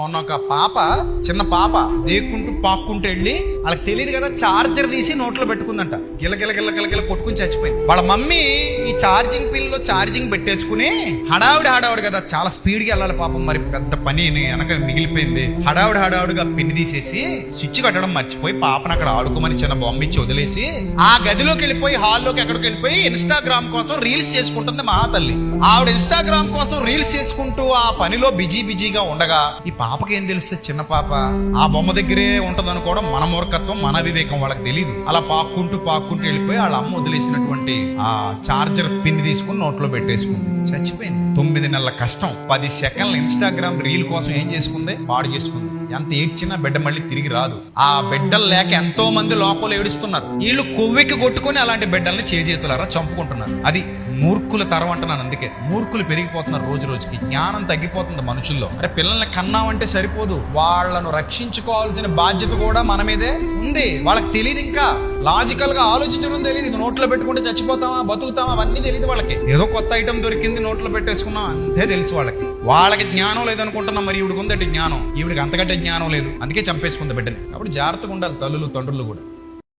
ఒక పాప చిన్న పాప దేక్కుంటూ పాక్కుంటూ వెళ్ళి వాళ్ళకి తెలియదు కదా చార్జర్ తీసి నోట్లో పెట్టుకుందంట. గిల కొట్టుకుని చచ్చిపోయింది. వాళ్ళ మమ్మీ ఈ ఛార్జింగ్ పిన్ లో ఛార్జింగ్ పెట్టేసుకుని హడావుడి కదా, చాలా స్పీడ్ గా వెళ్ళాలి పాపం, మరి పెద్ద పని వెనక మిగిలిపోయింది. హడావుడిగా పిన్ తీసేసి స్విచ్ కట్టడం మర్చిపోయి పాపను అక్కడ ఆడుకోమని చిన్న బొమ్మ ఇచ్చి వదిలేసి ఆ గదిలోకి వెళ్ళిపోయి హాల్లోకి ఎక్కడికి వెళ్ళిపోయి ఇన్స్టాగ్రామ్ కోసం రీల్స్ చేసుకుంటుంది మహాతల్లి. ఆవిడ ఇన్స్టాగ్రామ్ కోసం రీల్స్ చేసుకుంటూ ఆ పనిలో బిజీగా ఉండగా ఈ పాపకి ఏం తెలుస్తుంది? చిన్న పాప ఆ బొమ్మ దగ్గరే ఉంటది అనుకోవడం మన మూర్ఖత్వం, మన వివేకం. వాళ్ళకి తెలియదు. అలా పాక్కుంటూ వెళ్ళిపోయి వాళ్ళ అమ్మ వదిలేసినటువంటి ఆ చార్జర్ పిన్ తీసుకుని నోట్లో పెట్టేసుకుంది, చచ్చిపోయింది. 9 నెలల కష్టం, 10 సెకండ్ల ఇన్స్టాగ్రామ్ రీల్ కోసం ఏం చేసుకుంది? పాడు చేసుకుంది. ఎంత ఏడ్చినా బిడ్డ మళ్ళీ తిరిగి రాదు. ఆ బిడ్డలు లేక ఎంతో మంది లోపల ఏడుస్తున్నారు. వీళ్ళు కొవ్వెక్కి కొట్టుకుని అలాంటి బిడ్డల్ని చేతులారా చంపుకుంటున్నారు. అది మూర్ఖుల తరం అంటున్నాను. అందుకే మూర్ఖులు పెరిగిపోతున్నారు రోజుకి. జ్ఞానం తగ్గిపోతుంది మనుషుల్లో. అరే పిల్లల్ని కన్నామంటే సరిపోదు, వాళ్ళను రక్షించుకోవాల్సిన బాధ్యత కూడా మన మీదే ఉంది. వాళ్ళకి తెలియదు, ఇంకా లాజికల్ గా ఆలోచించడం తెలియదు. ఇది నోట్లో పెట్టుకుంటే చచ్చిపోతామా బతుకుతామా అవన్నీ తెలియదు వాళ్ళకి. ఏదో కొత్త ఐటమ్ దొరికింది నోట్లో పెట్టేసుకున్నాం అంతే తెలుసు వాళ్ళకి. వాళ్ళకి జ్ఞానం లేదనుకుంటున్నాం. మరి ఈవిడికి ఉందటి జ్ఞానం, ఈవిడికి అంతకంటే జ్ఞానం లేదు. అందుకే చంపేసుకుంది బిడ్డని. కాబట్టి జాగ్రత్తగా ఉండాలి తల్లులు తండ్రులు కూడా.